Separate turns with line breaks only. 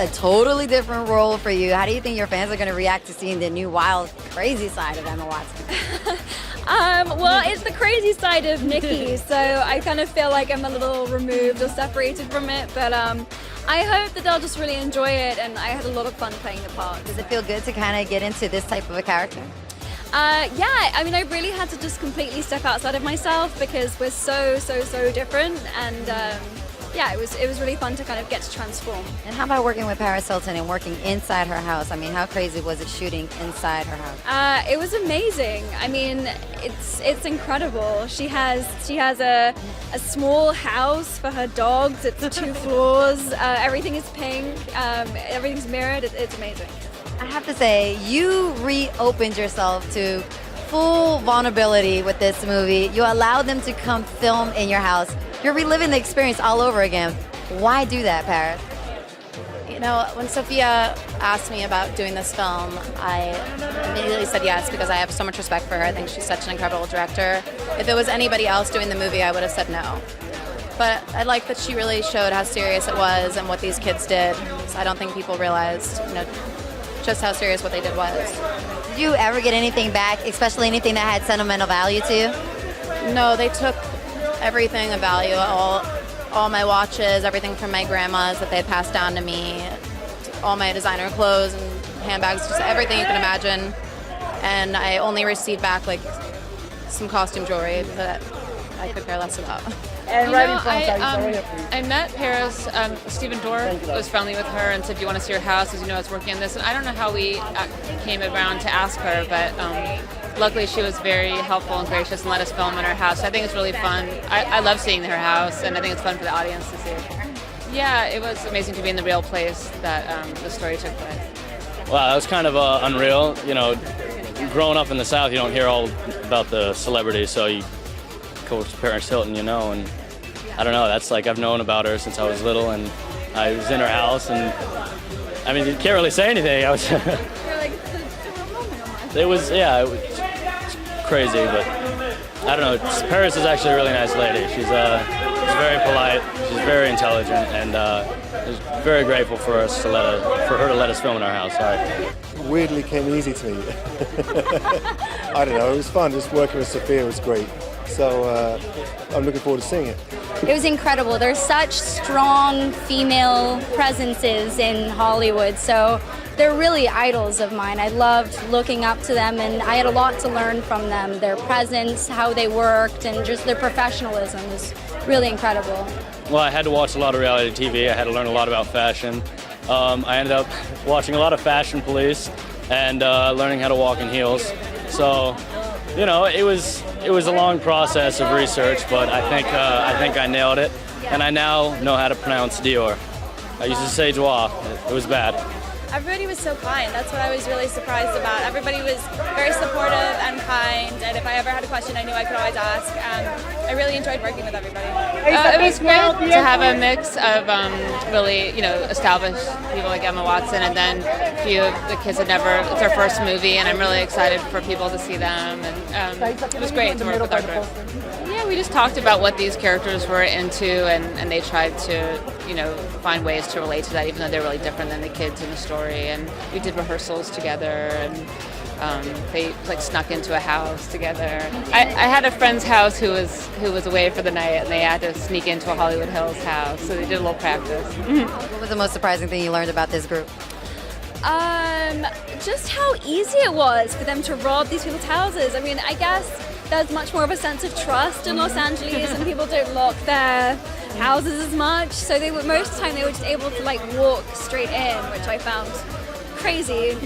a totally different role for you. How do you think your fans are going to react to seeing the new wild, crazy side of Emma Watson?
Well, it's the crazy side of Nikki, so I kind of feel like I'm a little removed or separated from it, but I hope that they'll just really enjoy it, and I had a lot of fun playing the part.
Does it feel good to kind of get into this type of a character?
Yeah, I mean, I really had to just completely step outside of myself because we're so different, and yeah, it was really fun to kind of get to transform.
And how about working with Paris Hilton and working inside her house? I mean, how crazy was it shooting inside her house?
It was amazing. I mean, it's incredible. She has a small house for her dogs. It's 2 floors. Everything is pink. Everything's mirrored. It's amazing.
I have to say, you reopened yourself to full vulnerability with this movie. You allowed them to come film in your house. You're reliving the experience all over again. Why do that, Paris?
You know, when Sofia asked me about doing this film, I immediately said yes because I have so much respect for her. I think she's such an incredible director. If it was anybody else doing the movie, I would have said no. But I like that she really showed how serious it was and what these kids did. So I don't think people realized, you know, just how serious what they did was.
Did you ever get anything back, especially anything that had sentimental value to you?
No, they took everything of value, all my watches, everything from my grandma's that they had passed down to me, all my designer clothes and handbags, just everything you can imagine. And I only received back like some costume jewelry that I could care less about.
And right in front I met Paris. Stephen Dorff was friendly with her and said, "Do you want to see her house?" As you know, I was working on this, and I don't know how we came around to ask her, but luckily she was very helpful and gracious and let us film in her house. So I think it's really fun. I love seeing her house, and I think it's fun for the audience to see it. Yeah, it was amazing to be in the real place that the story took place.
Wow, that was kind of unreal. You know, growing up in the South, you don't hear all about the celebrities, so you go to Paris Hilton, you know, and I don't know, that's like I've known about her since I was little, and I was in her house, and I mean, you can't really say anything. I was it was crazy, but I don't know. Paris is actually a really nice lady. She's very polite, she's very intelligent, and I was very grateful for her to let us film in our house. Sorry.
Weirdly came easy to me. I don't know, it was fun. Just working with Sofia was great. So I'm looking forward to seeing it.
It was incredible. There's such strong female presences in Hollywood, so they're really idols of mine. I loved looking up to them, and I had a lot to learn from them. Their presence, how they worked, and just their professionalism is really incredible.
Well, I had to watch a lot of reality TV. I had to learn a lot about fashion. I ended up watching a lot of Fashion Police and learning how to walk in heels. So, you know, it was a long process of research, but I think I nailed it, and I now know how to pronounce Dior. I used to say Joie. It was bad.
Everybody was so kind. That's what I was really surprised about. Everybody was very supportive and kind, and if I ever had a question, I knew I could always ask. I really enjoyed working with everybody.
It was great to have a mix of really, you know, established people like Emma Watson, and then a few of the kids that it's their first movie, and I'm really excited for people to see them. And it was great to work with our group. Yeah, we just talked about what these characters were into, and they tried to, you know, find ways to relate to that, even though they're really different than the kids in the story. And we did rehearsals together, and they like snuck into a house together. I had a friend's house who was away for the night, and they had to sneak into a Hollywood Hills house, so they did a little practice.
What was the most surprising thing you learned about this group?
Just how easy it was for them to rob these people's houses. I mean, I guess there's much more of a sense of trust in Los Angeles, and people don't lock their houses as much. So most of the time they were just able to like walk straight in, which I found crazy.